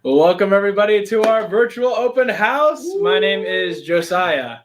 Well, welcome everybody to our virtual open house. My name is Josiah.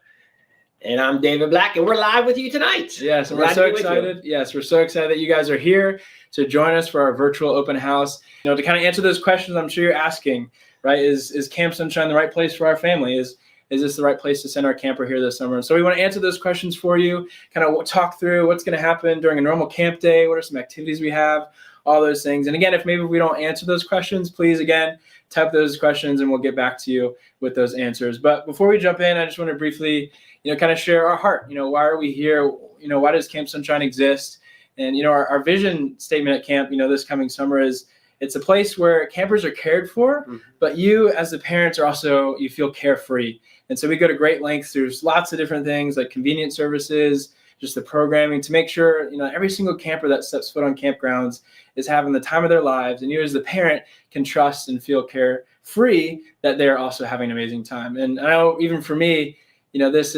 And I'm David Black, and we're live with you tonight. Yes, and we're so excited. Yes, we're so excited that you guys are here to join us for our virtual open house. To kind of answer those questions I'm sure you're asking, right? Is Camp Sonshine the right place for our family? Is this the right place to send our camper here this summer? And so we want to answer those questions for you, kind of talk through what's going to happen during a normal camp day, what are some activities we have, all those things. And again, if maybe we don't answer those questions, please, again, type those questions and we'll get back to you with those answers. But before we jump in, I just want to briefly, kind of share our heart. Why are we here? Why does Camp Sonshine exist? And, our vision statement at camp, this coming summer is it's a place where campers are cared for, but you as the parents are also, you feel carefree. And so we go to great lengths. There's lots of different things like convenient services, just the programming to make sure, every single camper that steps foot on campgrounds is having the time of their lives. And you as the parent can trust and feel carefree that they're also having an amazing time. And I know even for me, this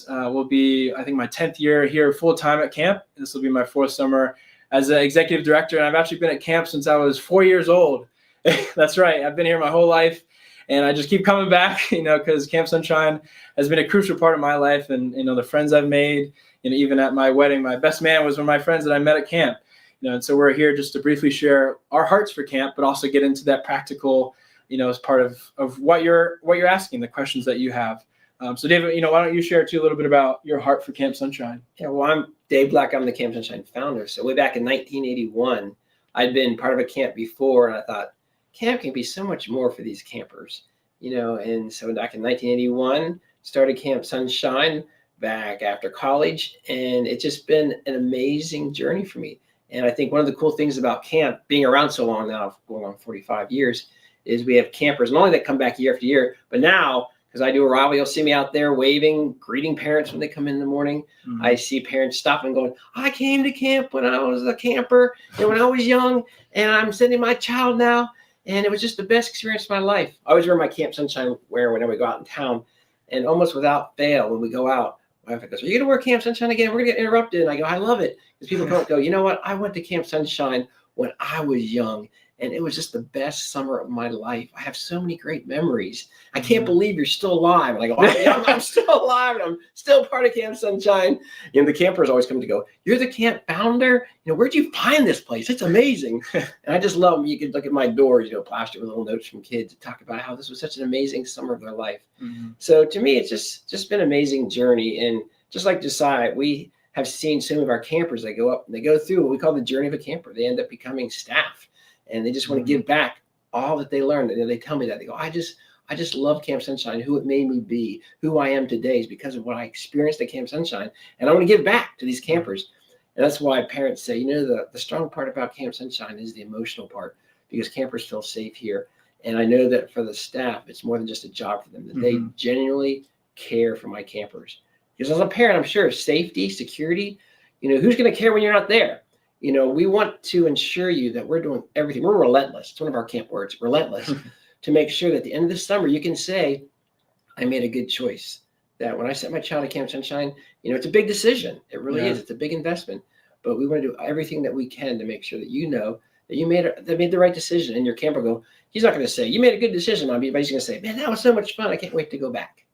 will be, I think, my 10th year here full time at camp. This will be my 4th summer as an executive director. And I've actually been at camp since I was 4 years old. That's right. I've been here my whole life. And I just keep coming back, because Camp Sonshine has been a crucial part of my life. And, the friends I've made, even at my wedding, my best man was one of my friends that I met at camp. And so we're here just to briefly share our hearts for camp, but also get into that practical, as part of what you're asking, the questions that you have. So David, why don't you share too a little bit about your heart for Camp Sonshine? Yeah, well, I'm Dave Black. I'm the Camp Sonshine founder. So way back in 1981, I'd been part of a camp before, and I thought, camp can be so much more for these campers, and so back in 1981, started Camp Sonshine back after college, and it's just been an amazing journey for me. And I think one of the cool things about camp, being around so long now, going on 45 years, is we have campers, not only that come back year after year, but now, because I do arrival, you'll see me out there waving, greeting parents when they come in the morning. Mm-hmm. I see parents stopping and going, I came to camp when I was a camper, when I was young, and I'm sending my child now. And it was just the best experience of my life. I always wear my Camp Sonshine wear whenever we go out in town. And almost without fail, when we go out, my wife goes, are you going to wear Camp Sonshine again? We're going to get interrupted. And I go, I love it. Because people come go, you know what? I went to Camp Sonshine when I was young. And it was just the best summer of my life. I have so many great memories. I can't believe you're still alive. And I go, oh, yeah, I'm still alive. And I'm still part of Camp Sonshine. The campers always come to go, you're the camp founder? Where'd you find this place? It's amazing. And I just love them. You can look at my doors, plastered with little notes from kids to talk about how this was such an amazing summer of their life. Mm-hmm. So to me, it's just been an amazing journey. And just like Josiah, we have seen some of our campers, they go up and they go through what we call the journey of a camper. They end up becoming staff. And they just want to give back all that they learned. And they tell me that. They go, I just love Camp Sonshine. Who it made me be, who I am today is because of what I experienced at Camp Sonshine. And I want to give back to these campers. And that's why parents say, the strong part about Camp Sonshine is the emotional part, because campers feel safe here. And I know that for the staff, it's more than just a job for them, that they genuinely care for my campers. Because as a parent, I'm sure safety, security, who's going to care when you're not there? We want to ensure you that we're doing everything. We're relentless. It's one of our camp words, relentless, to make sure that at the end of the summer, you can say, I made a good choice. That when I sent my child to Camp Sonshine, it's a big decision. It really is. It's a big investment. But we want to do everything that we can to make sure that that you made the right decision. And your camper he's not going to say, you made a good decision, Mommy, but he's going to say, man, that was so much fun. I can't wait to go back.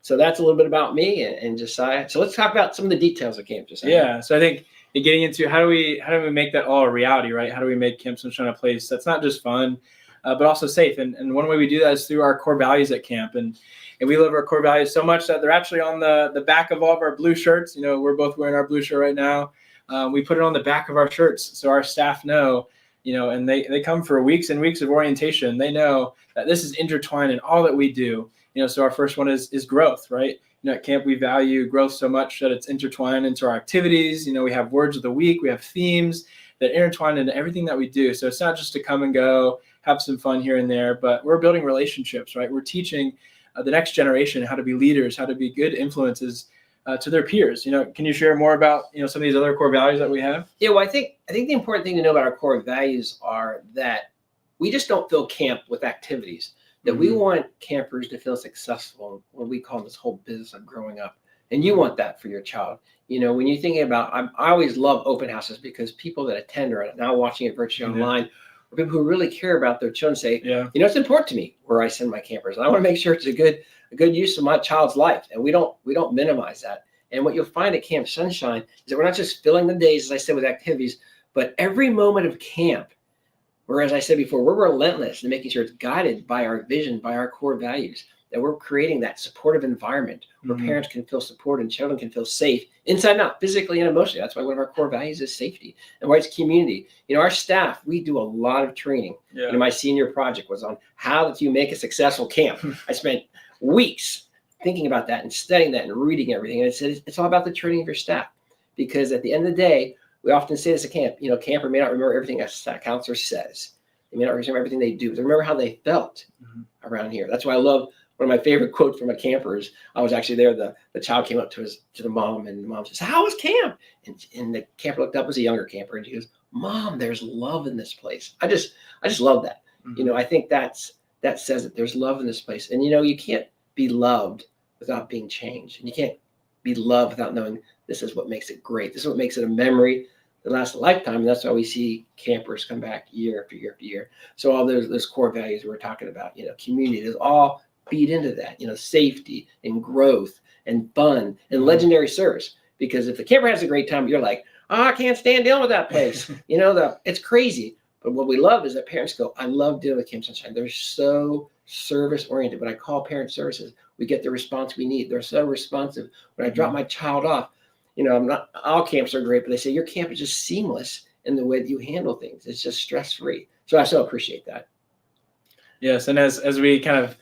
So that's a little bit about me and Josiah. So let's talk about some of the details of camp, Josiah. Yeah. So I think getting into how do we make that all a reality, right? How do we make Camp Sonshine a place that's not just fun, but also safe? And one way we do that is through our core values at camp. And we live our core values so much that they're actually on the back of all of our blue shirts. We're both wearing our blue shirt right now. We put it on the back of our shirts so our staff know, and they come for weeks and weeks of orientation. They know that this is intertwined in all that we do. So our first one is growth, right? At camp, we value growth so much that it's intertwined into our activities. We have words of the week, we have themes that intertwine into everything that we do. So it's not just to come and go, have some fun here and there, but we're building relationships, right? We're teaching the next generation how to be leaders, how to be good influences to their peers. Can you share more about, some of these other core values that we have? Yeah, well, I think the important thing to know about our core values are that we just don't fill camp with activities. That we want campers to feel successful when we call this whole business of growing up. And you want that for your child. When you're thinking about, I always love open houses because people that attend are now watching it virtually online or people who really care about their children say, Yeah. it's important to me where I send my campers. And I want to make sure it's a good use of my child's life. And we don't minimize that. And what you'll find at Camp Sonshine is that we're not just filling the days, as I said, with activities, but every moment of camp, where, as I said before, we're relentless in making sure it's guided by our vision, by our core values, that we're creating that supportive environment where parents can feel support and children can feel safe inside and out, physically and emotionally. That's why one of our core values is safety, and why it's community. Our staff, we do a lot of training. Yeah. My senior project was on how do you make a successful camp. I spent weeks thinking about that and studying that and reading everything. And it's all about the training of your staff, because at the end of the day, we often say this at camp, camper may not remember everything a staff counselor says. They may not remember everything they do, but they remember how they felt around here. That's why I love one of my favorite quotes from a camper is, I was actually there, the child came up to the mom, and the mom says, "How was camp?" And the camper looked up, as a younger camper, and she goes, "Mom, there's love in this place." I just love that. I think that says that there's love in this place. And you can't be loved without being changed. And you can't be loved without knowing this is what makes it great. This is what makes it a memory that lasts a lifetime. And that's why we see campers come back year after year after year. So all those core values we're talking about, community, is all feed into that, safety and growth and fun and legendary service. Because if the camper has a great time, you're like, "Oh, I can't stand dealing with that place." It's crazy. But what we love is that parents go, "I love dealing with Camp Sonshine. They're so service oriented." When I call parent services, we get the response we need. They're so responsive. When I drop my child off, I'm not, all camps are great, but they say your camp is just seamless in the way that you handle things. It's just stress free. So I so appreciate that. Yes, and as we kind of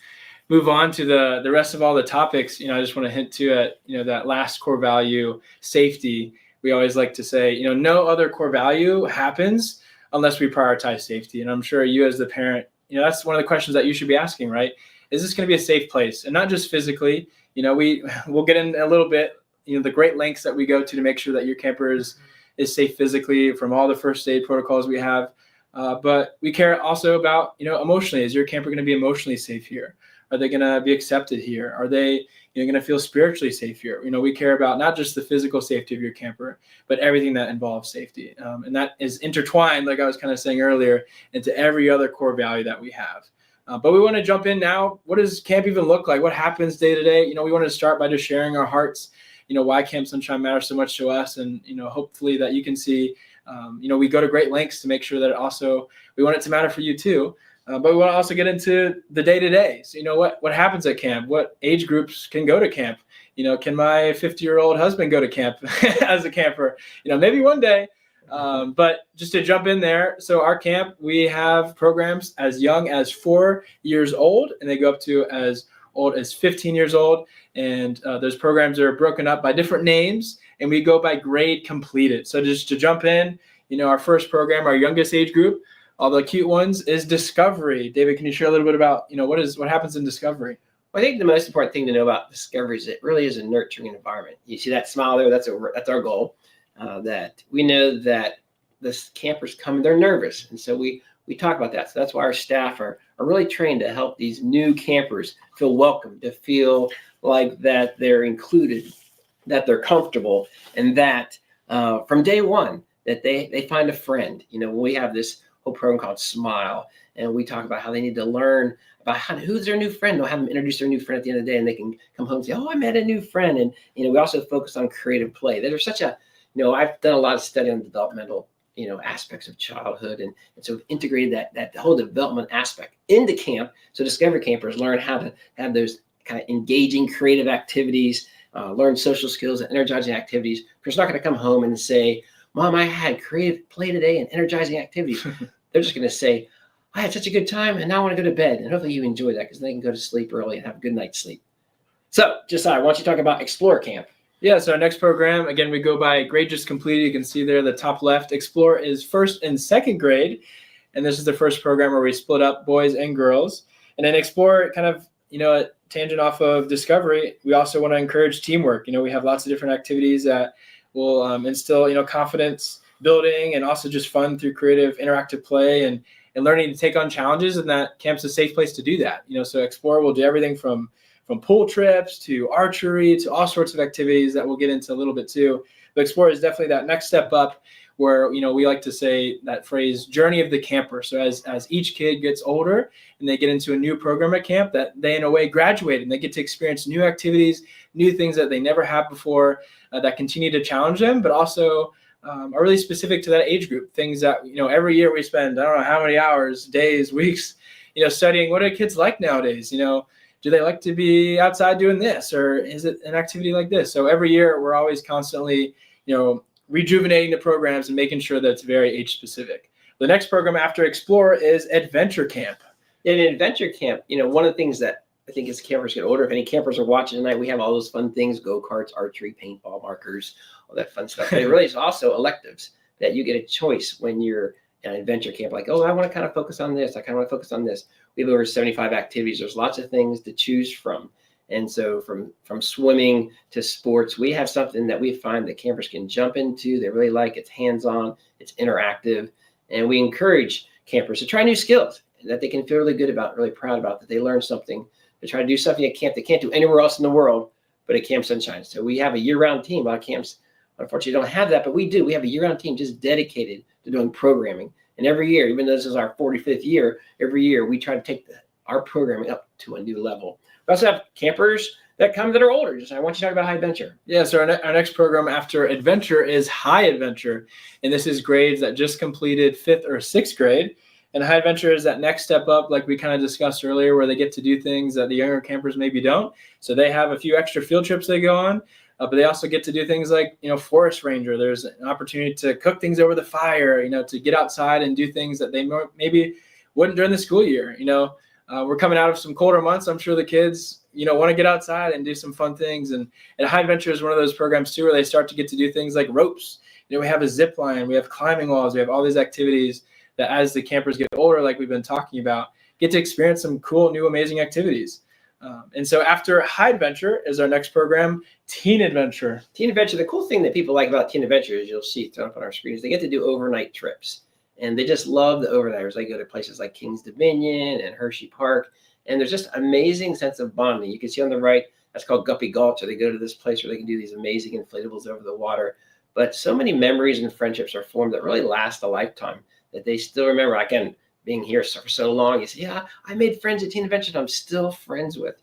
move on to the rest of all the topics, I just want to hint to at that last core value, safety. We always like to say, no other core value happens unless we prioritize safety. And I'm sure you, as the parent, that's one of the questions that you should be asking, right? Is this going to be a safe place? And not just physically. We'll get in a little bit, the great lengths that we go to make sure that your camper is safe physically, from all the first aid protocols we have. But we care also about, emotionally. Is your camper going to be emotionally safe here? Are they going to be accepted here? Are they going to feel spiritually safe here? We care about not just the physical safety of your camper, but everything that involves safety. And that is intertwined, like I was kind of saying earlier, into every other core value that we have. But we want to jump in now. What does camp even look like? What happens day to day? We want to start by just sharing our hearts, why Camp Sonshine matters so much to us. And, hopefully that you can see, we go to great lengths to make sure that also we want it to matter for you too. But we want to also get into the day-to-day. So, what happens at camp? What age groups can go to camp? Can my 50-year-old husband go to camp as a camper? Maybe one day. But just to jump in there, so our camp, we have programs as young as 4 years old, and they go up to as old as 15 years old. And those programs are broken up by different names, and we go by grade completed. So just to jump in, our first program, our youngest age group, all the cute ones, is Discovery. David, can you share a little bit about, what happens in Discovery? Well, I think the most important thing to know about Discovery is it really is a nurturing environment. You see that smile there? That's our goal. That we know that the campers come, they're nervous. And so we talk about that. So that's why our staff are really trained to help these new campers feel welcome, to feel like that they're included, that they're comfortable, and that from day one, that they find a friend. We have this whole program called Smile, and we talk about how they need to learn about who's their new friend. We'll have them introduce their new friend at the end of the day, and they can come home and say, "Oh, I met a new friend." And we also focus on creative play. There's such a I've done a lot of study on developmental aspects of childhood, and so we've integrated that whole development aspect into camp. So Discovery campers learn how to have those kind of engaging creative activities, learn social skills and energizing activities. Because they're not going to come home and say, "Mom, I had creative play today and energizing activities." They're just going to say, "I had such a good time, and now I want to go to bed." And hopefully you enjoy that, because they can go to sleep early and have a good night's sleep. So, Josiah, why don't you talk about Explore Camp? Yeah, so our next program, again, we go by grade just completed. You can see there the top left. Explore is first and second grade, and this is the first program where we split up boys and girls. And then Explore, kind of, a tangent off of Discovery, we also want to encourage teamwork. We have lots of different activities that will instill, confidence building, and also just fun through creative interactive play and learning to take on challenges, and that camp's a safe place to do that. So Explore will do everything from pool trips to archery to all sorts of activities that we'll get into a little bit too. But Explore is definitely that next step up where, we like to say that phrase, journey of the camper. So as each kid gets older and they get into a new program at camp, that they in a way graduate and they get to experience new activities, new things that they never had before, that continue to challenge them, but also are really specific to that age group. Things that, every year we spend, I don't know how many hours, days, weeks, studying what are kids like nowadays. Do they like to be outside doing this, or is it an activity like this? So every year we're always constantly, rejuvenating the programs and making sure that it's very age specific. The next program after Explore is Adventure Camp. In Adventure Camp, one of the things that I think as campers get older, if any campers are watching tonight, we have all those fun things, go-karts, archery, paintball, markers, all that fun stuff. But it really is also electives that you get a choice when you're in an adventure camp. Like, oh, I want to kind of focus on this. I kind of want to focus on this. We have over 75 activities. There's lots of things to choose from. And so from swimming to sports, we have something that we find that campers can jump into. They really like. It's hands-on, it's interactive, and we encourage campers to try new skills that they can feel really good about, really proud about, that they learn something, to try to do something at camp they can't do anywhere else in the world but at Camp Sonshine. So we have a year-round team. A lot of camps, unfortunately, don't have that, but we do. We have a year-round team just dedicated to doing programming. And every year, even though this is our 45th year, every year we try to take our programming up to a new level. We also have campers that come that are older. Just I want you to talk about High Adventure. Yeah, so our next program after Adventure is High Adventure. And this is grades that just completed 5th or 6th grade. And High Adventure is that next step up, like we kind of discussed earlier, where they get to do things that the younger campers maybe don't. So they have a few extra field trips they go on, but they also get to do things like, forest ranger. There's an opportunity to cook things over the fire, to get outside and do things that they maybe wouldn't during the school year. We're coming out of some colder months. I'm sure the kids, want to get outside and do some fun things. And High Adventure is one of those programs too, where they start to get to do things like ropes. We have a zip line, we have climbing walls, we have all these activities that as the campers get older, like we've been talking about, get to experience some cool, new, amazing activities. And so after High Adventure is our next program, Teen Adventure. Teen Adventure, the cool thing that people like about Teen Adventure is you'll see thrown up on our screen is they get to do overnight trips. And they just love the overnighters. They go to places like King's Dominion and Hershey Park. And there's just amazing sense of bonding. You can see on the right, that's called Guppy Gulch. Or they go to this place where they can do these amazing inflatables over the water. But so many memories and friendships are formed that really last a lifetime, that they still remember. Again, being here for so long, you say, yeah, I made friends at Teen Adventure that I'm still friends with.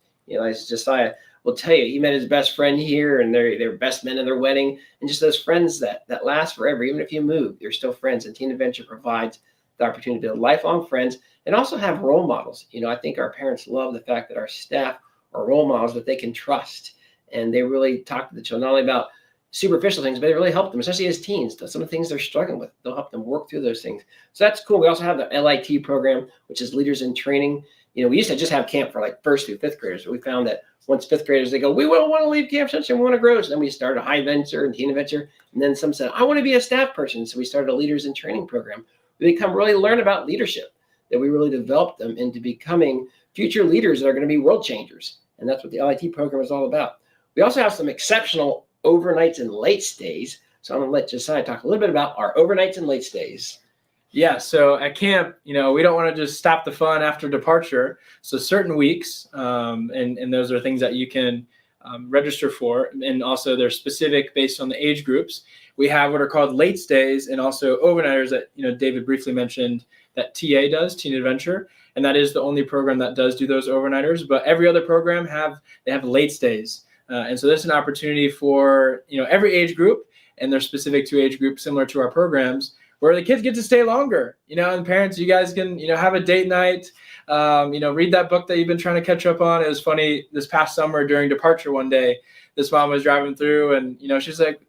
As Josiah will tell you, he met his best friend here, and they're best men in their wedding. And just those friends that last forever, even if you move, you're still friends. And Teen Adventure provides the opportunity to build lifelong friends and also have role models. I think our parents love the fact that our staff are role models that they can trust. And they really talk to the children, not only about superficial things, but they really help them, especially as teens. Some of the things they're struggling with, they'll help them work through those things. So that's cool. We also have the LIT program, which is Leaders in Training. We used to just have camp for like 1st through 5th graders, but we found that once 5th graders, they go, we don't want to leave Camp Sonshine, we want to grow. So then we started a High Adventure and Teen Adventure. And then some said, I want to be a staff person. So we started a Leaders in Training program. They come really learn about leadership, that we really develop them into becoming future leaders that are going to be world changers. And that's what the LIT program is all about. We also have some exceptional overnights and late stays. So I'm going to let Josiah talk a little bit about our overnights and late stays. Yeah, so at camp, we don't want to just stop the fun after departure. So certain weeks, and those are things that you can register for, and also they're specific based on the age groups. We have what are called late stays and also overnighters that, David briefly mentioned that TA does, Teen Adventure, and that is the only program that does do those overnighters. But every other program they have late stays. And so this is an opportunity for, every age group, and they're specific to age groups similar to our programs, where the kids get to stay longer, and parents, you guys can, have a date night, read that book that you've been trying to catch up on. It was funny this past summer during departure one day, this mom was driving through and, she's like,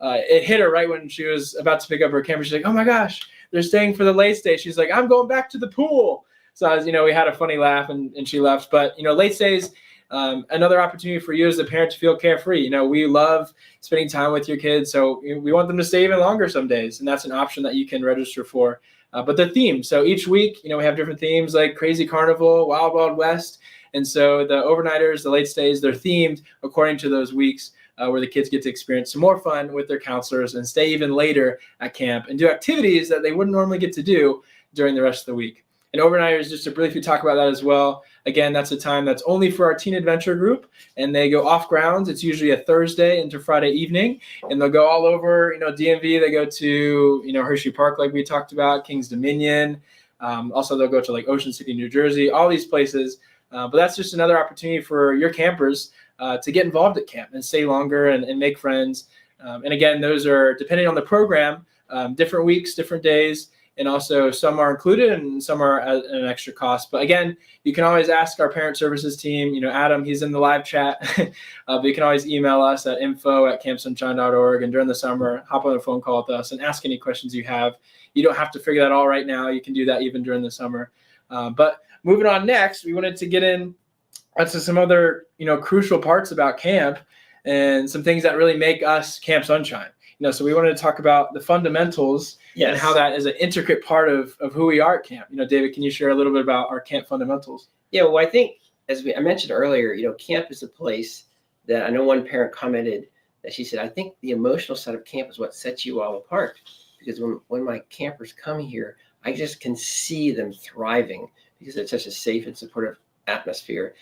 it hit her right when she was about to pick up her camera. She's like, oh my gosh, they're staying for the late stay. She's like, I'm going back to the pool. So, we had a funny laugh and she left. But, late stays, another opportunity for you as a parent to feel carefree. We love spending time with your kids. So we want them to stay even longer some days. And that's an option that you can register for. But the theme. So each week, we have different themes like Crazy Carnival, Wild Wild West. And so the overnighters, the late stays, they're themed according to those weeks where the kids get to experience some more fun with their counselors and stay even later at camp and do activities that they wouldn't normally get to do during the rest of the week. And overnighters, just to briefly talk about that as well. Again, that's a time that's only for our teen adventure group, and they go off grounds. It's usually a Thursday into Friday evening, and they'll go all over, DMV. They go to, Hershey Park, like we talked about, Kings Dominion. Also, they'll go to like Ocean City, New Jersey, all these places. But that's just another opportunity for your campers to get involved at camp and stay longer and make friends. And again, those are, depending on the program, different weeks, different days. And also some are included and some are at an extra cost. But again, you can always ask our parent services team, Adam, he's in the live chat, but you can always email us at info@campsunshine.org. And during the summer, hop on a phone call with us and ask any questions you have. You don't have to figure that all right now. You can do that even during the summer. But moving on next, we wanted to get into some other, crucial parts about camp and some things that really make us Camp Sonshine. So we wanted to talk about the fundamentals. Yes. And how that is an intricate part of who we are at camp. David, can you share a little bit about our camp fundamentals? Yeah, well, I think, I mentioned earlier, camp is a place that I know one parent commented that she said, I think the emotional side of camp is what sets you all apart. Because when my campers come here, I just can see them thriving because it's such a safe and supportive atmosphere.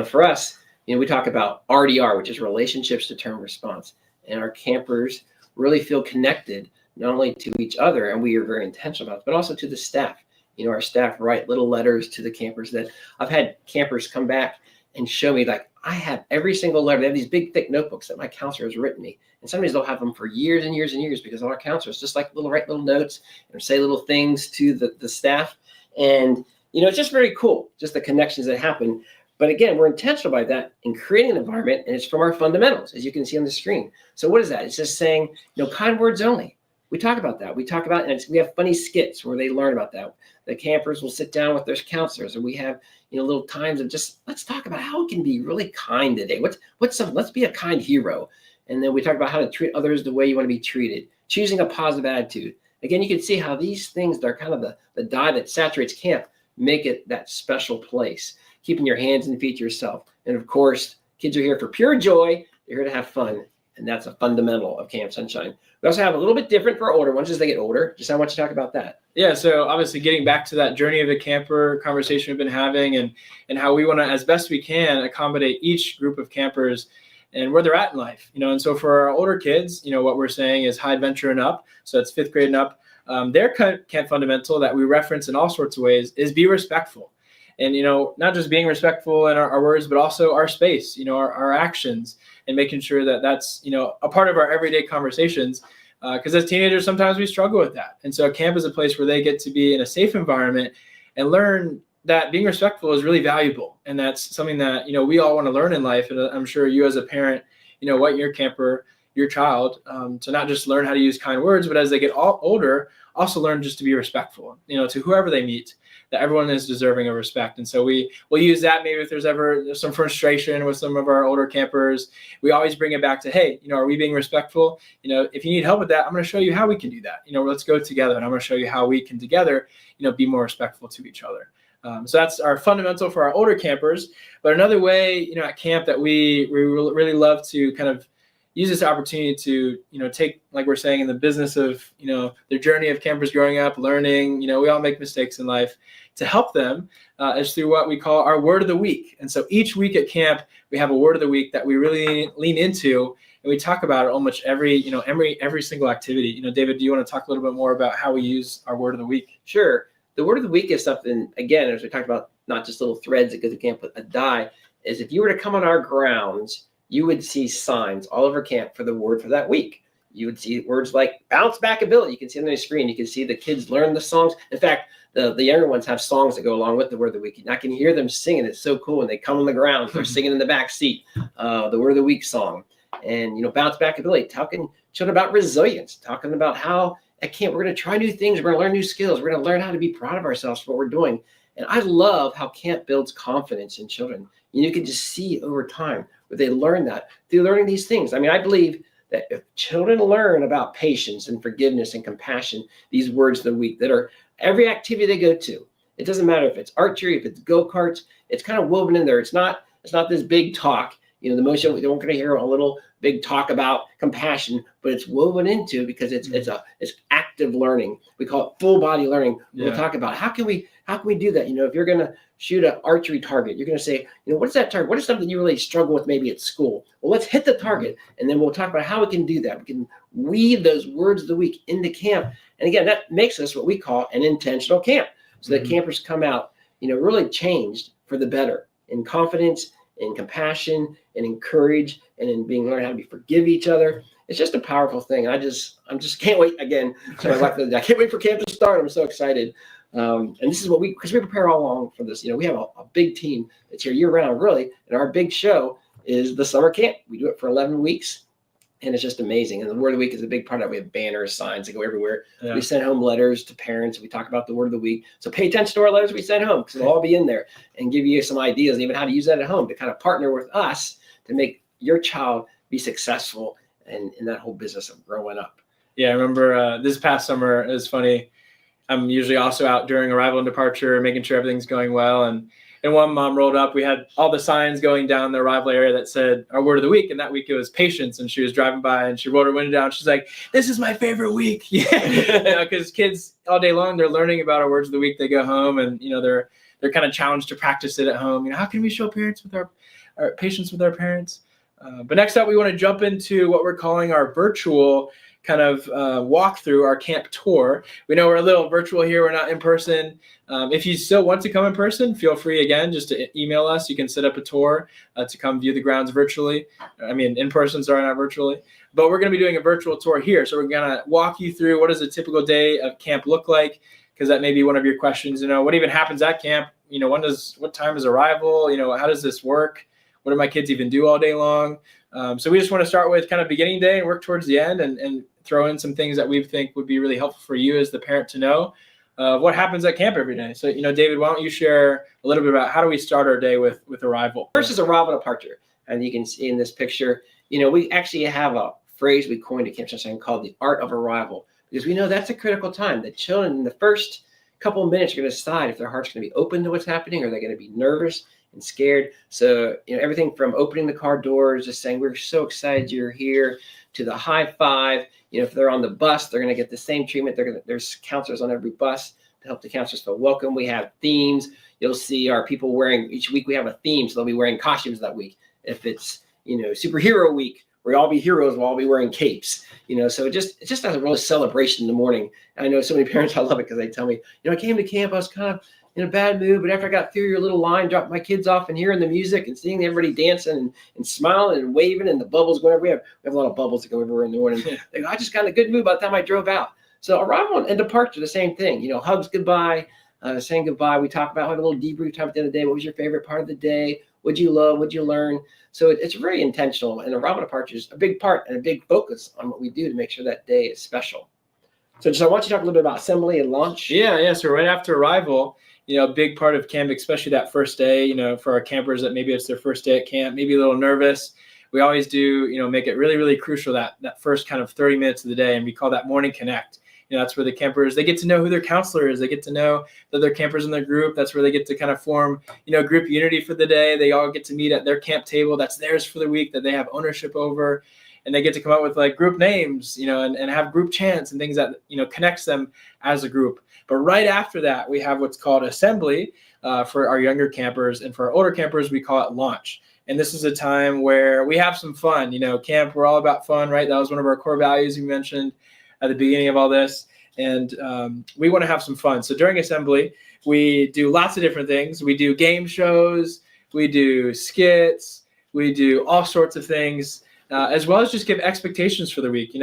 For us, we talk about RDR, which is relationships to term response. And our campers really feel connected not only to each other, and we are very intentional about it, but also to the staff. Our staff write little letters to the campers that I've had campers come back and show me, like, I have every single letter. They have these big, thick notebooks that my counselor has written me. And sometimes they'll have them for years and years and years because all our counselors just write little notes and say little things to the staff. And, it's just very cool, just the connections that happen. But again, we're intentional by that in creating an environment, and it's from our fundamentals, as you can see on the screen. So what is that? It's just saying, kind words only. We talk about that. We talk about, and we have funny skits where they learn about that. The campers will sit down with their counselors, and we have, little times of just, let's talk about how we can be really kind today. Let's be a kind hero. And then we talk about how to treat others the way you want to be treated, choosing a positive attitude. Again, you can see how these things that are kind of the dye that saturates camp make it that special place. Keeping your hands and feet to yourself. And of course, kids are here for pure joy. They're here to have fun. And that's a fundamental of Camp Sonshine. We also have a little bit different for our older ones as they get older. Just I want you to talk about that. Yeah, so obviously getting back to that journey of a camper conversation we've been having and how we want to, as best we can, accommodate each group of campers and where they're at in life. And so for our older kids, what we're saying is high adventure and up. So it's 5th grade and up. Their camp fundamental that we reference in all sorts of ways is be respectful. And, not just being respectful in our words, but also our space, our actions, and making sure that that's, a part of our everyday conversations. Because as teenagers, sometimes we struggle with that. And so camp is a place where they get to be in a safe environment and learn that being respectful is really valuable. And that's something that, we all want to learn in life. And I'm sure you as a parent, want your camper, your child, to not just learn how to use kind words, but as they get older, also learn just to be respectful, to whoever they meet, that everyone is deserving of respect. And so we'll use that maybe if there's ever some frustration with some of our older campers. We always bring it back to, hey, are we being respectful? If you need help with that, I'm going to show you how we can do that. Let's go together, and I'm going to show you how we can together, be more respectful to each other. So that's our fundamental for our older campers. But another way, at camp that we really love to kind of use this opportunity to, take, like we're saying, in the business of, their journey of campers growing up, learning, we all make mistakes in life, to help them is through what we call our word of the week. And so each week at camp, we have a word of the week that we really lean into, and we talk about it almost every single activity. David, do you want to talk a little bit more about how we use our word of the week? Sure. The word of the week is something, again, as we talked about, not just little threads that go to camp, but a die, is if you were to come on our grounds, you would see signs all over camp for the word for that week. You would see words like bounce back ability. You can see them on the screen. You can see the kids learn the songs. In fact, the younger ones have songs that go along with the word of the week. And I can hear them singing. It's so cool. When they come on the ground, they're singing in the back seat, the word of the week song. And, bounce back ability, talking children about resilience, talking about how at camp we're going to try new things. We're going to learn new skills. We're going to learn how to be proud of ourselves for what we're doing. And I love how camp builds confidence in children. You can just see over time where they learn that through learning these things. I mean, I believe that if children learn about patience and forgiveness and compassion, these words of the week that are every activity they go to, it doesn't matter if it's archery, if it's go-karts, it's kind of woven in there. It's not this big talk. The most we're going to hear a little big talk about compassion, but it's woven into because it's active learning. We call it full body learning. We'll talk about how can we do that. If you're going to shoot an archery target, you're going to say, what is that target? What is something you really struggle with maybe at school? Well, let's hit the target, and then we'll talk about how we can do that. We can weave those words of the week into camp, and again, that makes us what we call an intentional camp. So that campers come out, really changed for the better in confidence, in compassion, and in courage, and in learning how to forgive each other. It's just a powerful thing. I'm just can't wait again. So I can't wait for camp to start. I'm so excited. And this is because we prepare all along for this. We have a big team that's here year round, really. And our big show is the summer camp. We do it for 11 weeks. And it's just amazing. And the word of the week is a big part of it. We have banners, signs that go everywhere. Yeah. We send home letters to parents. We talk about the word of the week. So pay attention to our letters we send home, because it'll all be in there and give you some ideas, and even how to use that at home to kind of partner with us to make your child be successful in that whole business of growing up. Yeah, I remember this past summer, it was funny. I'm usually also out during arrival and departure, making sure everything's going well. And one mom rolled up. We had all the signs going down the arrival area that said our word of the week. And that week it was patience. And she was driving by and she rolled her window down. She's like, "This is my favorite week." Yeah, because kids all day long, they're learning about our words of the week. They go home and they're kind of challenged to practice it at home. How can we show parents with our patience with our parents? But next up, we want to jump into what we're calling our virtual kind of walk through our camp tour. We know we're a little virtual here. We're not in person. If you still want to come in person, feel free again just to email us. You can set up a tour to come view the grounds virtually. In person, sorry, not virtually. But we're going to be doing a virtual tour here. So we're going to walk you through what does a typical day of camp look like, because that may be one of your questions. What even happens at camp? What time is arrival? How does this work? What do my kids even do all day long? So we just want to start with kind of beginning day and work towards the end and throw in some things that we think would be really helpful for you as the parent to know what happens at camp every day. So, David, why don't you share a little bit about how do we start our day with arrival? First is arrival and departure. And you can see in this picture, we actually have a phrase we coined at Camp Sonshine called the art of arrival, because we know that's a critical time. The children in the first couple of minutes are going to decide if their heart's going to be open to what's happening, or they're going to be nervous and scared. So, everything from opening the car doors, just saying, "We're so excited you're here," to the high five. If they're on the bus, they're going to get the same treatment. There's counselors on every bus to help the counselors feel welcome. We have themes. You'll see our people wearing, each week we have a theme, so they'll be wearing costumes that week. If it's, superhero week, where all be heroes, we'll all be wearing capes. So it just has a real celebration in the morning. And I know so many parents, I love it because they tell me, I came to camp, I was kind of in a bad mood, but after I got through your little line, dropped my kids off and hearing the music and seeing everybody dancing and smiling and waving and the bubbles going everywhere. We have a lot of bubbles that go everywhere in the morning. They go, "I just got in a good mood by the time I drove out." So arrival and departure, the same thing. Hugs goodbye, saying goodbye. We talk about having a little debrief time at the end of the day. What was your favorite part of the day? What'd you love? What'd you learn? So it's very intentional. And arrival and departure is a big part and a big focus on what we do to make sure that day is special. So I want you to talk a little bit about assembly and launch. Yeah. So right after arrival, a big part of camp, especially that first day, for our campers that maybe it's their first day at camp, maybe a little nervous. We always do, make it really, really crucial that first kind of 30 minutes of the day. And we call that morning connect. That's where the campers, they get to know who their counselor is. They get to know the other campers in their group. That's where they get to kind of form, group unity for the day. They all get to meet at their camp table. That's theirs for the week that they have ownership over. And they get to come up with like group names, and have group chants and things that, connects them as a group. But right after that, we have what's called assembly for our younger campers. And for our older campers, we call it launch. And this is a time where we have some fun. Camp, we're all about fun, right? That was one of our core values you mentioned at the beginning of all this. And we want to have some fun. So during assembly, we do lots of different things. We do game shows. We do skits. We do all sorts of things. As well as just give expectations for the week.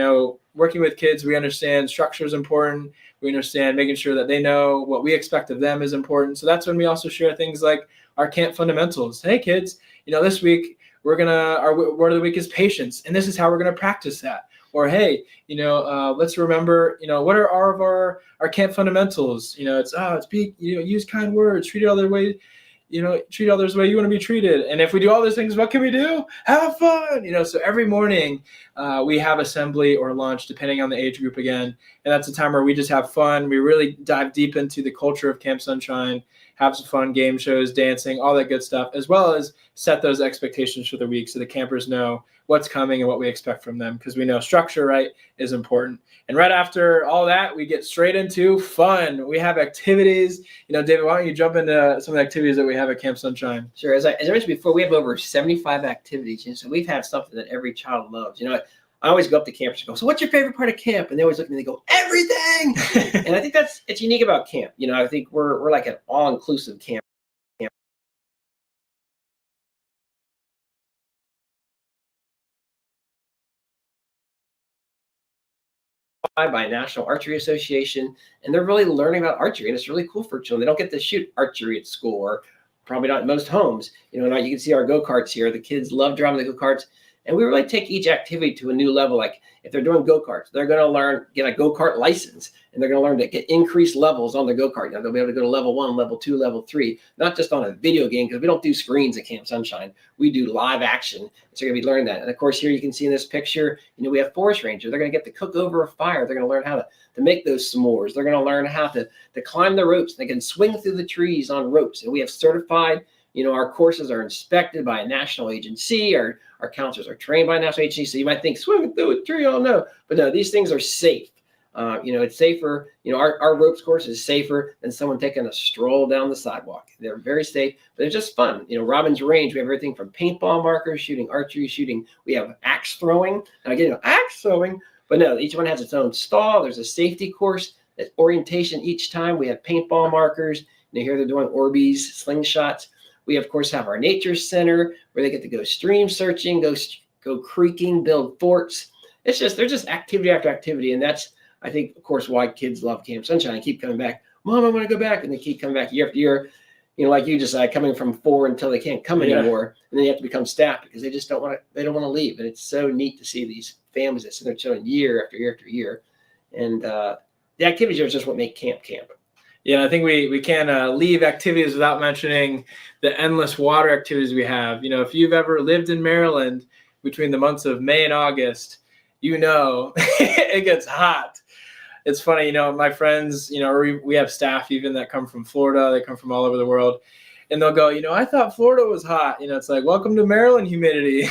Working with kids, we understand structure is important. We understand making sure that they know what we expect of them is important. So that's when we also share things like our camp fundamentals. Hey kids, this week our word of the week is patience, and this is how we're going to practice that. Or hey, let's remember, what are our camp fundamentals? It's be, use kind words, treat others the way you want to be treated. And if we do all those things, what can we do? Have fun. So every morning we have assembly or launch, depending on the age group again. And that's a time where we just have fun. We really dive deep into the culture of Camp Sonshine, have some fun game shows, dancing, all that good stuff, as well as set those expectations for the week so the campers know what's coming and what we expect from them, because we know structure, right, is important. And right after all that, we get straight into fun. We have activities. David, why don't you jump into some of the activities that we have at Camp Sonshine? Sure. As I mentioned before, we have over 75 activities, and so we've had something that every child loves. I always go up to campers and go, "So what's your favorite part of camp?" And they always look at me and they go, "Everything." And I think it's unique about camp. I think we're like an all-inclusive camp. By National Archery Association, and they're really learning about archery, and it's really cool for children. They don't get to shoot archery at school, or probably not in most homes. Now you can see our go-karts here. The kids love driving the go-karts, and we really take each activity to a new level. Like if they're doing go-karts, they're going to learn, get a go-kart license, and they're going to learn to get increased levels on the go-kart. They'll be able to go to level 1, level 2, level 3, not just on a video game, because we don't do screens at Camp Sonshine. We do live action. So you're going to be learning that. And of course, here you can see in this picture, we have forest rangers. They're going to get to cook over a fire. They're going to learn how to make those s'mores. They're going to learn how to climb the ropes. They can swing through the trees on ropes. And we have certified, our courses are inspected by a national agency. Our counselors are trained by a national agency. So you might think swimming through a tree, oh no. But no, these things are safe. It's safer. Our ropes course is safer than someone taking a stroll down the sidewalk. They're very safe, but it's just fun. Robin's Range, we have everything from paintball markers, shooting, archery shooting. We have axe throwing. Now again, axe throwing, but no, each one has its own stall. There's a safety course, that's orientation each time. We have paintball markers. Here they're doing Orbeez, slingshots. We of course have our nature center where they get to go stream searching, go creeking, build forts. They're just activity after activity, and that's, I think, of course, why kids love Camp Sonshine and keep coming back. "Mom, I want to go back," and they keep coming back year after year. Like you just coming from 4 until they can't come anymore, and then you have to become staff because they just don't want to leave. And it's so neat to see these families that send their children year after year after year, and the activities are just what make camp. Yeah, I think we can't leave activities without mentioning the endless water activities we have. If you've ever lived in Maryland between the months of May and August, it gets hot. It's funny, my friends, we have staff even that come from Florida. They come from all over the world, and they'll go, I thought Florida was hot. It's like, welcome to Maryland humidity.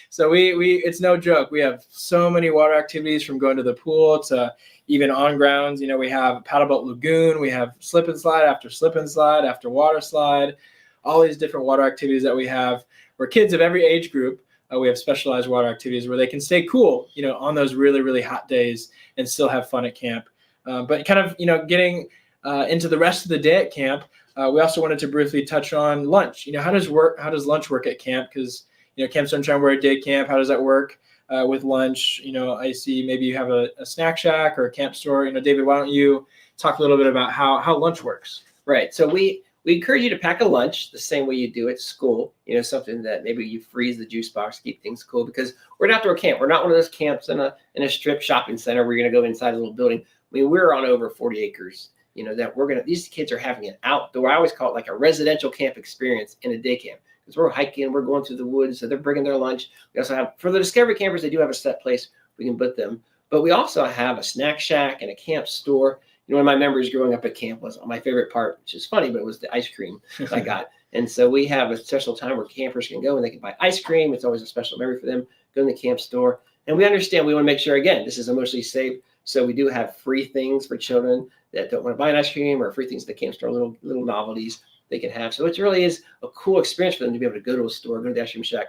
So it's no joke. We have so many water activities, from going to the pool to even on grounds. We have paddleboat lagoon. We have slip and slide after water slide, all these different water activities that we have where kids of every age group, we have specialized water activities where they can stay cool, on those really, really hot days and still have fun at camp. But kind of, getting into the rest of the day at camp, we also wanted to briefly touch on lunch. How does lunch work at camp? Because, Camp Sonshine, we're a day camp. How does that work with lunch? I see maybe you have a snack shack or a camp store. David, why don't you talk a little bit about how lunch works? Right. So we encourage you to pack a lunch the same way you do at school, something that maybe you freeze the juice box, keep things cool, because we're an outdoor camp. We're not one of those camps in a strip shopping center where you're going to go inside a little building. We're on over 40 acres, that these kids are having an outdoor, I always call it like a residential camp experience in a day camp, because we're hiking, we're going through the woods, so they're bringing their lunch. We also have, for the Discovery campers, they do have a set place we can put them, but we also have a snack shack and a camp store. One of my memories growing up at camp was my favorite part, which is funny, but it was the ice cream I got. And so we have a special time where campers can go and they can buy ice cream. It's always a special memory for them. Go in the camp store. And we understand we want to make sure, again, this is emotionally safe. So we do have free things for children that don't want to buy an ice cream, or free things at the camp store, little novelties they can have. So it really is a cool experience for them to be able to go to a store, go to the ice cream shack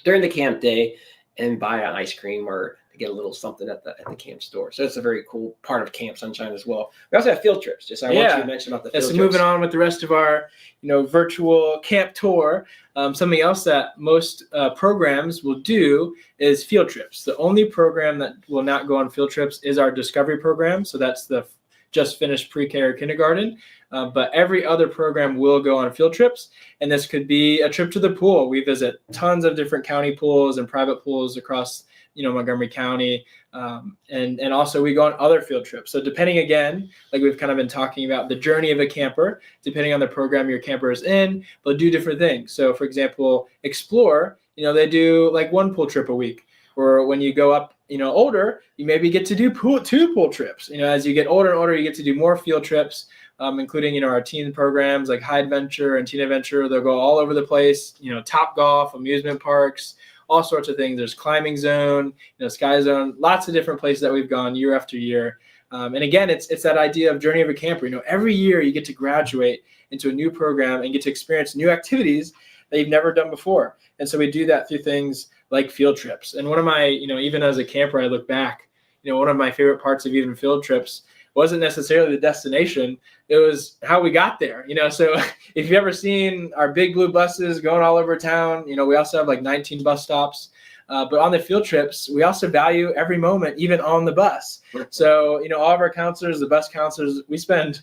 during the camp day and buy an ice cream, or to get a little something at the camp store. So it's a very cool part of Camp Sonshine as well. We also have field trips. I want you to mention about the field trips. So moving on with the rest of our, virtual camp tour, something else that most programs will do is field trips. The only program that will not go on field trips is our Discovery program. So that's the just finished pre-K or kindergarten. But every other program will go on field trips, and this could be a trip to the pool. We visit tons of different county pools and private pools across, Montgomery County, and also we go on other field trips. So depending, again, like we've kind of been talking about, the journey of a camper, depending on the program your camper is in, they'll do different things. So for example, Explore, they do like one pool trip a week. Or when you go up, older, you maybe get to do two pool trips. As you get older and older, you get to do more field trips. including, our teen programs like High Adventure and Teen Adventure. They'll go all over the place, Top Golf, amusement parks, all sorts of things. There's Climbing Zone, Sky Zone, lots of different places that we've gone year after year. And again, it's that idea of Journey of a Camper. Every year you get to graduate into a new program and get to experience new activities that you've never done before. And so we do that through things like field trips. And one of my, even as a camper, I look back, one of my favorite parts of even field trips wasn't necessarily the destination. It was how we got there. So if you've ever seen our big blue buses going all over town, we also have like 19 bus stops. But on the field trips, we also value every moment, even on the bus. So, all of our counselors, the bus counselors, we spend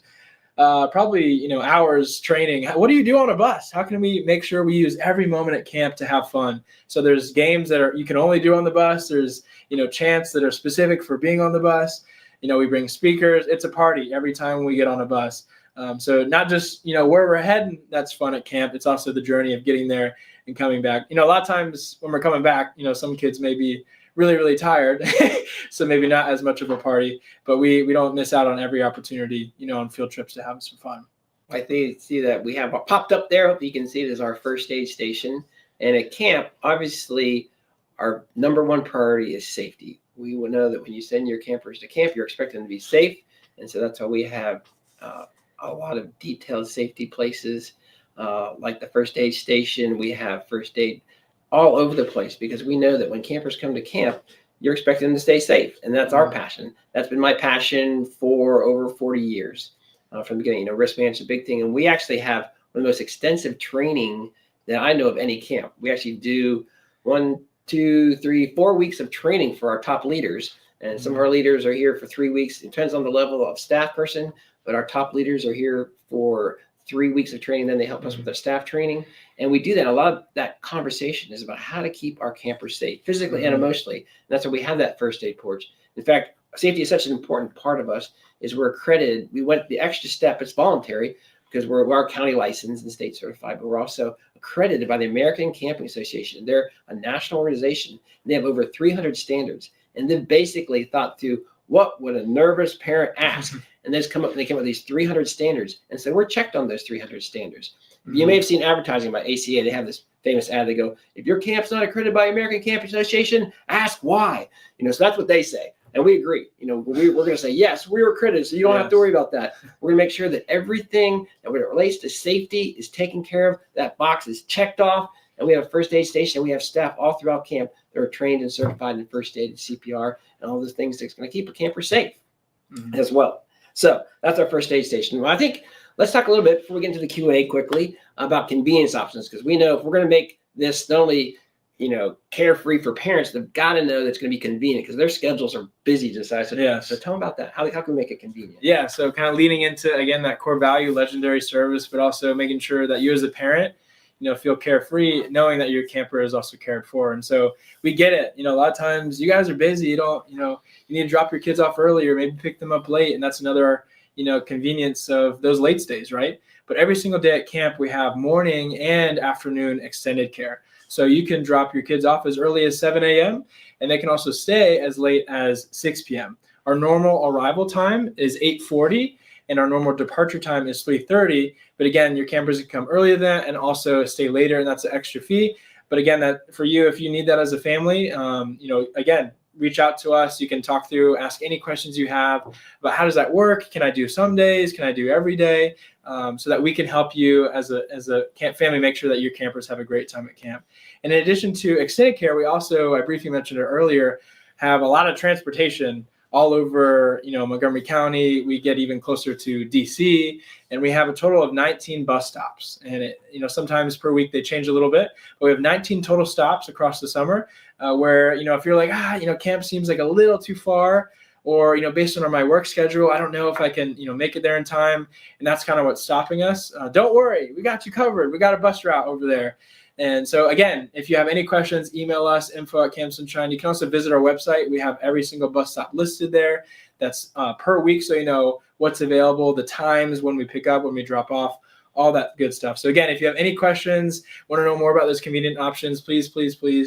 probably, hours training. What do you do on a bus? How can we make sure we use every moment at camp to have fun? So there's games that you can only do on the bus. There's, chants that are specific for being on the bus. We bring speakers. It's a party every time we get on a bus. So not just, where we're heading, that's fun at camp. It's also the journey of getting there and coming back. A lot of times when we're coming back, some kids may be really, really tired. So maybe not as much of a party, but we don't miss out on every opportunity, on field trips to have some fun. I see that we have popped up there. Hope you can see it as our first aid station. And at camp, obviously, our number one priority is safety. We will know that when you send your campers to camp, you're expecting them to be safe. And so that's why we have a lot of detailed safety places, like the first aid station. We have first aid all over the place because we know that when campers come to camp, you're expecting them to stay safe. And that's our passion. That's been my passion for over 40 years from the beginning. Risk management is a big thing. And we actually have one of the most extensive training that I know of any camp. We actually do 1, 2, 3, 4 weeks of training for our top leaders. And some of our leaders are here for 3 weeks. It depends on the level of staff person, but our top leaders are here for 3 weeks of training. Then they help us with our staff training. And we do that. A lot of that conversation is about how to keep our campers safe, physically and emotionally. And that's why we have that first aid porch. In fact, safety is such an important part of us, is we're accredited. We went the extra step. It's voluntary because we're county licensed and state certified, but we're also accredited by the American Camping Association. They're a national organization. And they have over 300 standards. And they've basically thought through, what would a nervous parent ask? And they came up with these 300 standards. And so we're checked on those 300 standards. You may have seen advertising by ACA. They have this famous ad. They go, if your camp's not accredited by American Camping Association, ask why. So that's what they say. And we agree. We're going to say, yes, we're accredited, so you don't have to worry about that. We're going to make sure that everything that when it relates to safety is taken care of. That box is checked off. And we have a first aid station. We have staff all throughout camp that are trained and certified in first aid and CPR and all those things that's going to keep a camper safe as well. So that's our first aid station. Well, I think let's talk a little bit before we get into the Q&A quickly about convenience options, because we know if we're going to make this not only carefree for parents, they've got to know that's going to be convenient because their schedules are busy to decide. So tell them about that. How can we make it convenient? Yeah. So kind of leaning into, again, that core value, legendary service, but also making sure that you as a parent, feel carefree, knowing that your camper is also cared for. And so we get it. A lot of times you guys are busy. You need to drop your kids off early or maybe pick them up late. And that's another, convenience of those late stays, right? But every single day at camp, we have morning and afternoon extended care. So you can drop your kids off as early as 7 a.m. and they can also stay as late as 6 p.m. Our normal arrival time is 8:40 and our normal departure time is 3:30. But again, your campers can come earlier than that and also stay later, and that's an extra fee. But again, that for you, if you need that as a family, again, reach out to us. You can talk through, ask any questions you have about how does that work? Can I do some days? Can I do every day? So that we can help you as a camp family make sure that your campers have a great time at camp. And in addition to extended care, we also, I briefly mentioned it earlier, have a lot of transportation all over, Montgomery County. We get even closer to DC, and we have a total of 19 bus stops. And it, sometimes per week they change a little bit, but we have 19 total stops across the summer where, if you're like, camp seems like a little too far, or, based on my work schedule, I don't know if I can, make it there in time. And that's kind of what's stopping us. Don't worry, we got you covered. We got a bus route over there. And so again, if you have any questions, email us, info@Camp Sonshine. You can also visit our website. We have every single bus stop listed there. That's per week, so you know what's available, the times, when we pick up, when we drop off, all that good stuff. So again, if you have any questions, want to know more about those convenient options, please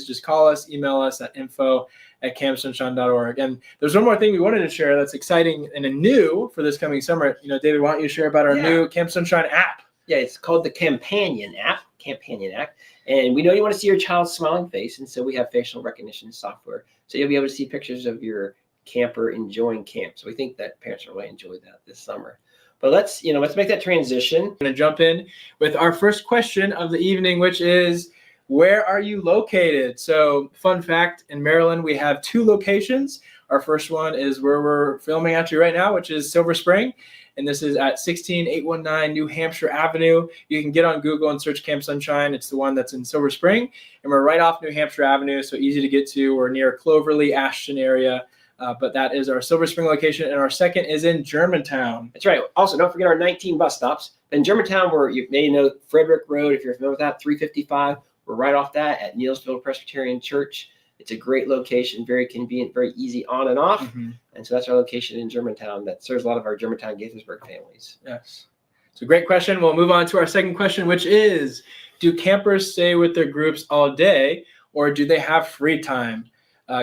just call us, email us at info at campsunshine.org. And there's one more thing we wanted to share that's exciting and new for this coming summer. David, why don't you share about our new Camp Sonshine app? Yeah, it's called the Campanion App. And we know you want to see your child's smiling face, and so we have facial recognition software. So you'll be able to see pictures of your camper enjoying camp. So we think that parents will really enjoy that this summer. But let's make that transition. I'm going to jump in with our first question of the evening, which is, where are you located? So fun fact, in Maryland, we have 2 locations. Our first one is where we're filming actually right now, which is Silver Spring. And this is at 16819 New Hampshire Avenue. You can get on Google and search Camp Sonshine. It's the one that's in Silver Spring. And we're right off New Hampshire Avenue, so easy to get to. We're near Cloverly, Ashton area. But that is our Silver Spring location. And our second is in Germantown. That's right. Also, don't forget our 19 bus stops. In Germantown, where you may know Frederick Road, if you're familiar with that, 355. We're right off that at Neelsville Presbyterian Church. It's a great location, very convenient, very easy on and off. Mm-hmm. And so that's our location in Germantown that serves a lot of our Germantown Gaithersburg families. Yes. It's a great question. We'll move on to our second question, which is, do campers stay with their groups all day, or do they have free time?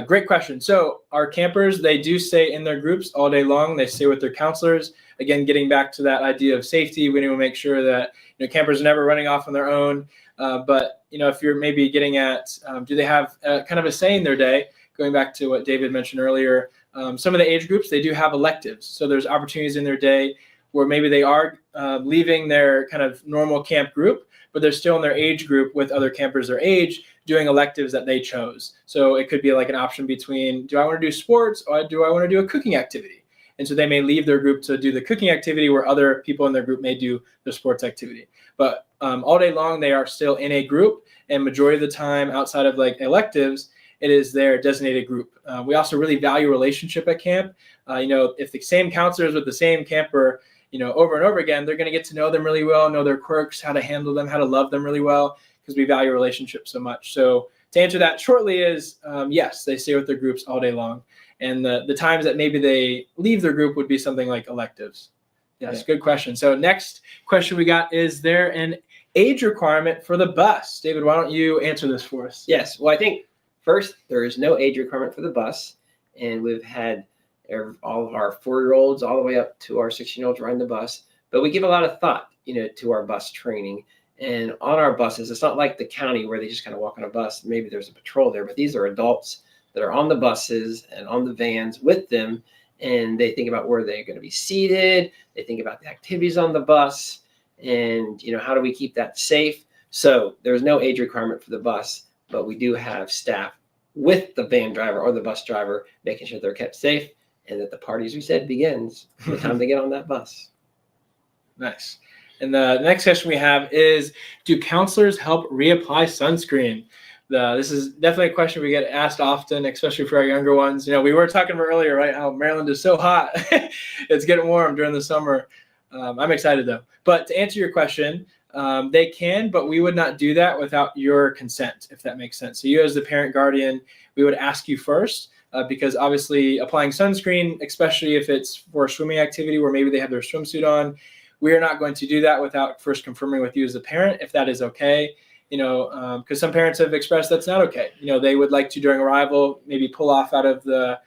Great question. So our campers, they do stay in their groups all day long. They stay with their counselors. Again, getting back to that idea of safety, we need to make sure that campers are never running off on their own. But if you're maybe getting at, do they have kind of a say in their day? Going back to what David mentioned earlier, some of the age groups, they do have electives. So there's opportunities in their day where maybe they are leaving their kind of normal camp group, but they're still in their age group with other campers their age doing electives that they chose. So it could be like an option between, do I want to do sports or do I want to do a cooking activity? And so they may leave their group to do the cooking activity where other people in their group may do the sports activity. But all day long, they are still in a group. And majority of the time outside of like electives, it is their designated group. We also really value relationship at camp. If the same counselors with the same camper, over and over again, they're going to get to know them really well, know their quirks, how to handle them, how to love them really well, because we value relationships so much. So to answer that shortly is, yes, they stay with their groups all day long. And the times that maybe they leave their group would be something like electives. Yes, good question. So next question we got, is there an age requirement for the bus? David, why don't you answer this for us? Yes. Well, I think first, there is no age requirement for the bus. And we've had all of our 4-year-olds all the way up to our 16-year-olds riding the bus. But we give a lot of thought, to our bus training. And on our buses, it's not like the county where they just kind of walk on a bus. Maybe there's a patrol there, but these are adults that are on the buses and on the vans with them. And they think about where they're going to be seated. They think about the activities on the bus and, how do we keep that safe? So there's no age requirement for the bus, but we do have staff with the van driver or the bus driver, making sure they're kept safe and that the party, as we said, begins from the time they get on that bus. Nice. And the next question we have is, do counselors help reapply sunscreen? This is definitely a question we get asked often, especially for our younger ones. We were talking about earlier, right, how Maryland is so hot. It's getting warm during the summer. I'm excited, though. But to answer your question, they can, but we would not do that without your consent, if that makes sense. So you as the parent guardian, we would ask you first, because obviously applying sunscreen, especially if it's for a swimming activity where maybe they have their swimsuit on, we are not going to do that without first confirming with you as a parent if that is okay. Because some parents have expressed that's not okay. They would like to, during arrival, maybe pull off out of the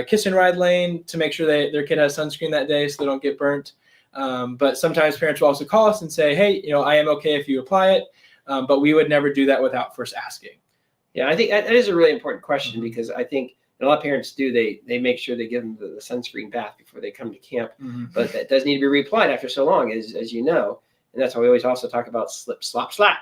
kiss and ride lane to make sure their kid has sunscreen that day so they don't get burnt. But sometimes parents will also call us and say, hey, I am okay if you apply it, but we would never do that without first asking. Yeah, I think that is a really important question because I think a lot of parents do, they make sure they give them the sunscreen bath before they come to camp, but that does need to be reapplied after so long, as you know. And that's why we always also talk about slip, slop, slap.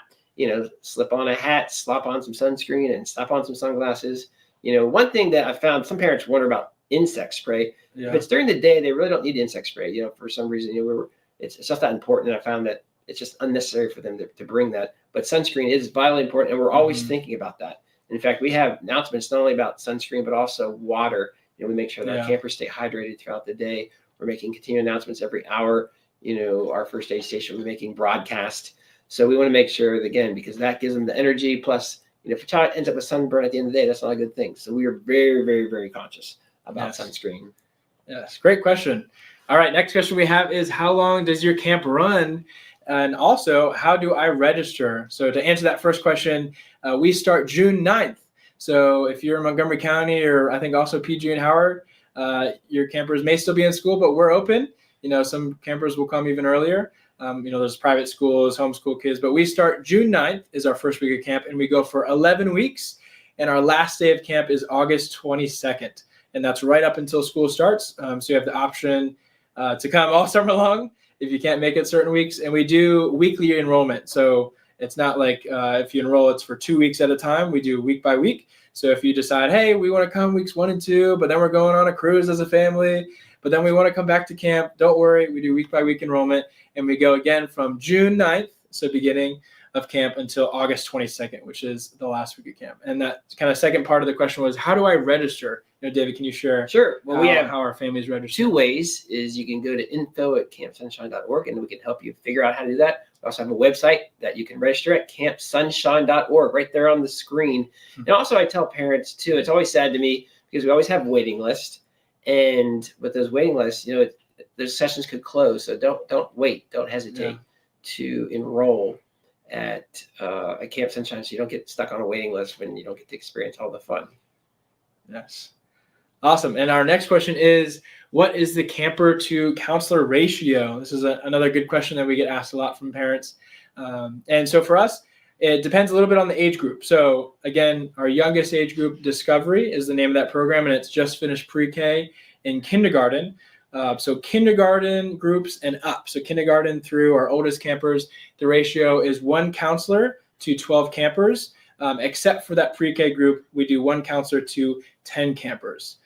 Slip on a hat, slap on some sunscreen, and slap on some sunglasses. One thing that I found, some parents wonder about insect spray. Yeah. If it's during the day, they really don't need insect spray. For some reason, it's just that important. And I found that it's just unnecessary for them to bring that. But sunscreen is vitally important, and we're always thinking about that. In fact, we have announcements not only about sunscreen, but also water. We make sure that our campers stay hydrated throughout the day. We're making continued announcements every hour. Our first aid station, we're making broadcast. So we want to make sure, again, because that gives them the energy. Plus, if a child ends up with sunburn at the end of the day, that's not a good thing. So we are very, very, very conscious about sunscreen. Yes, great question. All right, next question we have is, how long does your camp run? And also, how do I register? So to answer that first question, we start June 9th. So if you're in Montgomery County, or I think also PG and Howard, your campers may still be in school, but we're open. Some campers will come even earlier. There's private schools, homeschool kids, but we start June 9th is our first week of camp, and we go for 11 weeks. And our last day of camp is August 22nd. And that's right up until school starts. So you have the option to come all summer long if you can't make it certain weeks. And we do weekly enrollment. So it's not like if you enroll, it's for 2 weeks at a time. We do week by week. So if you decide, hey, we want to come weeks 1 and 2, but then we're going on a cruise as a family, but then we want to come back to camp, don't worry. We do week by week enrollment. And we go again from June 9th, so beginning of camp, until August 22nd, which is the last week of camp. And that kind of second part of the question was, how do I register? David, can you share Sure. Well, we have how our families register? 2 ways. Is you can go to info@campsunshine.org, and we can help you figure out how to do that. We also have a website that you can register at campsunshine.org, right there on the screen. And also I tell parents too, it's always sad to me because we always have waiting lists. And with those waiting lists, those sessions could close. So don't wait. Don't hesitate to enroll at Camp Sunshine, so you don't get stuck on a waiting list when you don't get to experience all the fun. Yes. Awesome. And our next question is, what is the camper to counselor ratio? This is another good question that we get asked a lot from parents. And so for us, it depends a little bit on the age group. So again, our youngest age group, Discovery, is the name of that program, and it's just finished pre-K in kindergarten. So kindergarten groups and up. So kindergarten through our oldest campers, the ratio is 1 counselor to 12 campers. Except for that pre-K group, we do 1 counselor to 10 campers.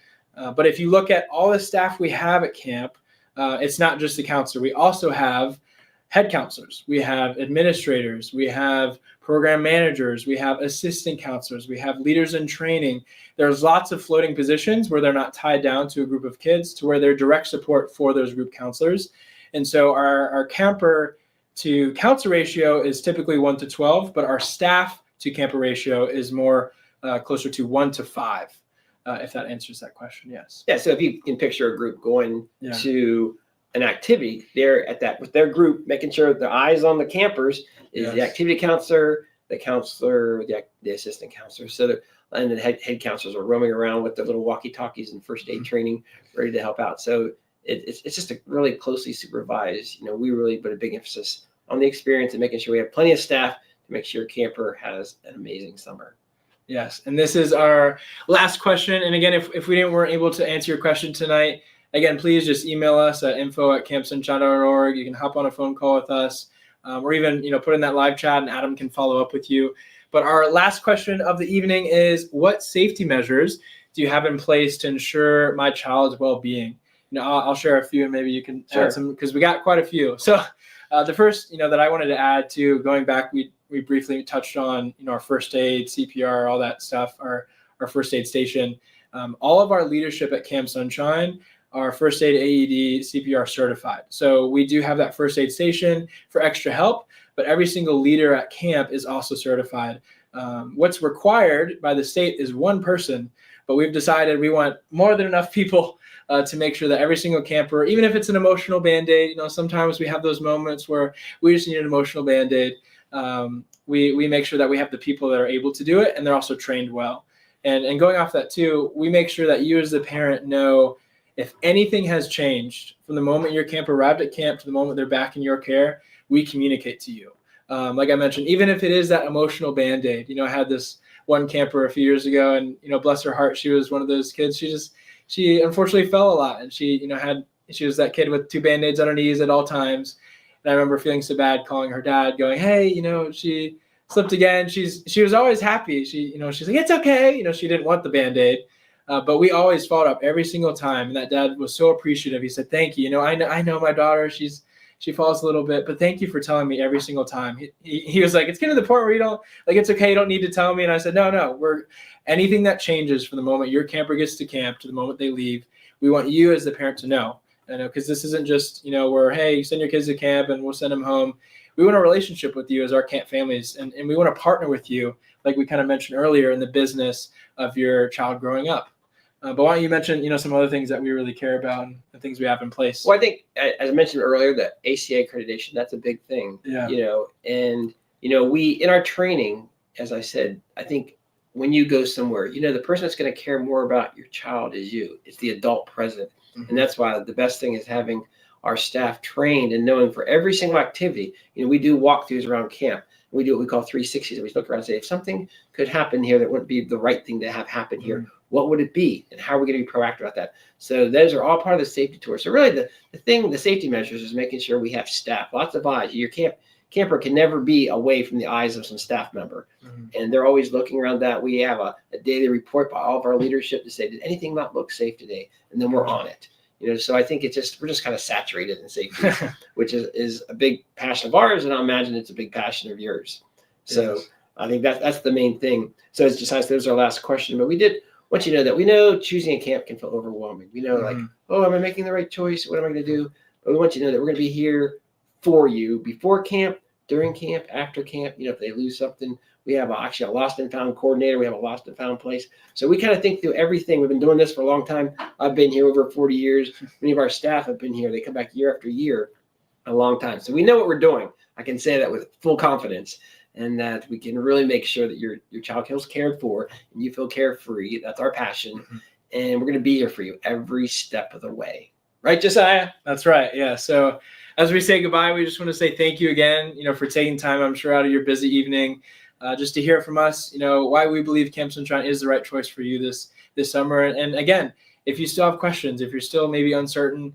But if you look at all the staff we have at camp, it's not just the counselor. We also have head counselors. We have administrators. We have program managers. We have assistant counselors. We have leaders in training. There's lots of floating positions where they're not tied down to a group of kids, to where they're direct support for those group counselors. And so our camper to counselor ratio is typically 1 to 12, but our staff to camper ratio is more closer to 1 to 5, if that answers that question. Yes. Yeah. So if you can picture a group going to an activity, they're at that with their group, making sure the eyes on the campers is the activity counselor, the assistant counselor. So and the head counselors are roaming around with their little walkie-talkies and first aid training, ready to help out. So it's just a really closely supervised. We really put a big emphasis on the experience and making sure we have plenty of staff to make sure camper has an amazing summer. Yes. And this is our last question. And again, if we weren't able to answer your question tonight, again, please just email us at info@campsunshine.org. You can hop on a phone call with us, or even, put in that live chat and Adam can follow up with you. But our last question of the evening is, what safety measures do you have in place to ensure my child's well-being? I'll share a few, and maybe you can add some, because we got quite a few. So the first, that I wanted to add to, going back, we briefly touched on, our first aid, CPR, all that stuff, our first aid station. All of our leadership at Camp Sonshine are first aid, AED, CPR certified. So we do have that first aid station for extra help, but every single leader at camp is also certified. What's required by the state is 1 person, but we've decided we want more than enough people to make sure that every single camper, even if it's an emotional Band-Aid, sometimes we have those moments where we just need an emotional Band-Aid. We make sure that we have the people that are able to do it, and they're also trained well. And going off that too, we make sure that you as the parent know if anything has changed from the moment your camper arrived at camp to the moment they're back in your care, we communicate to you. Like I mentioned, even if it is that emotional Band-Aid, I had this one camper a few years ago, and, bless her heart, she was one of those kids. She unfortunately fell a lot, and she was that kid with 2 Band-Aids on her knees at all times. And I remember feeling so bad, calling her dad, going, hey, she slipped again. She was always happy. She's like, it's okay. She didn't want the Band-Aid. But we always followed up every single time. And that dad was so appreciative. He said, thank you. I know my daughter, she falls a little bit, but thank you for telling me every single time. He was like, it's getting to the point where you don't, it's okay. You don't need to tell me. And I said, no, anything that changes from the moment your camper gets to camp to the moment they leave, we want you as the parent to know. Because this isn't just, where, hey, send your kids to camp and we'll send them home. We want a relationship with you as our camp families, and we want to partner with you, like we kind of mentioned earlier, in the business of your child growing up. But why don't you mention, some other things that we really care about and the things we have in place? Well, I think, as I mentioned earlier, the ACA accreditation, that's a big thing. Yeah. And, we, in our training, as I said, I think when you go somewhere, the person that's going to care more about your child is you. It's the adult present. Mhm. And that's why the best thing is having our staff trained and knowing for every single activity. We do walkthroughs around camp. We do what we call 360s. We look around and say, if something could happen here that wouldn't be the right thing to have happen here, what would it be? And how are we going to be proactive about that? So those are all part of the safety tour. So really the safety measures is making sure we have staff, lots of eyes. Your camper can never be away from the eyes of some staff member. And they're always looking around that. We have a daily report by all of our leadership to say, did anything not look safe today? And then we're on it. So I think we're just kind of saturated in safety, which is a big passion of ours, and I imagine it's a big passion of yours. So yes. I think that's the main thing. So it's just that was our last question, but we did want you to know that we know choosing a camp can feel overwhelming. We know oh, am I making the right choice? What am I going to do? But we want you to know that we're going to be here for you before camp, during camp, after camp. If they lose something, we have actually a lost and found coordinator. We have a lost and found place. So we kind of think through everything. We've been doing this for a long time. I've been here over 40 years. Many of our staff have been here. They come back year after year, a long time. So we know what we're doing. I can say that with full confidence, and that we can really make sure that your child feels cared for and you feel carefree. That's our passion. And we're going to be here for you every step of the way. Right, Josiah? That's right. Yeah. So as we say goodbye, we just want to say thank you again, for taking time, I'm sure, out of your busy evening, just to hear from us, why we believe Camp Sonshine is the right choice for you this summer. And again, if you still have questions, if you're still maybe uncertain,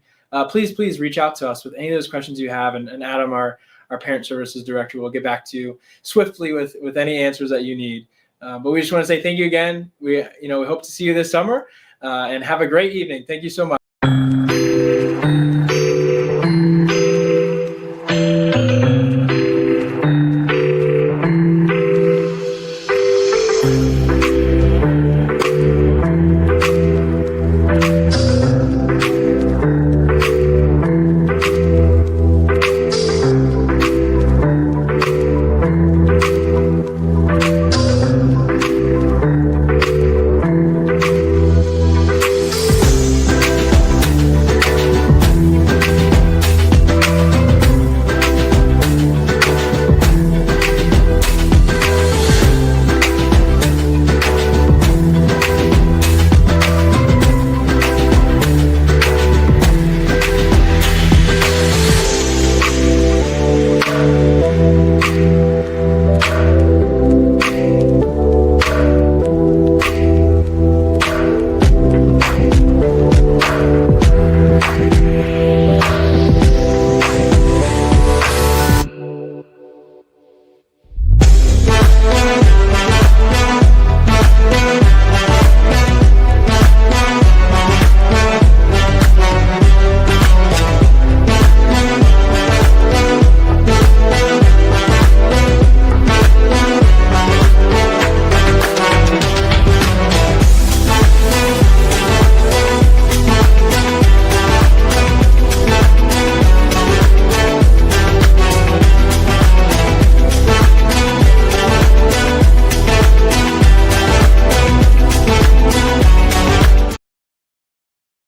please reach out to us with any of those questions you have. And Adam, our parent services director, will get back to you swiftly with any answers that you need. But we just want to say thank you again. We hope to see you this summer, and have a great evening. Thank you so much.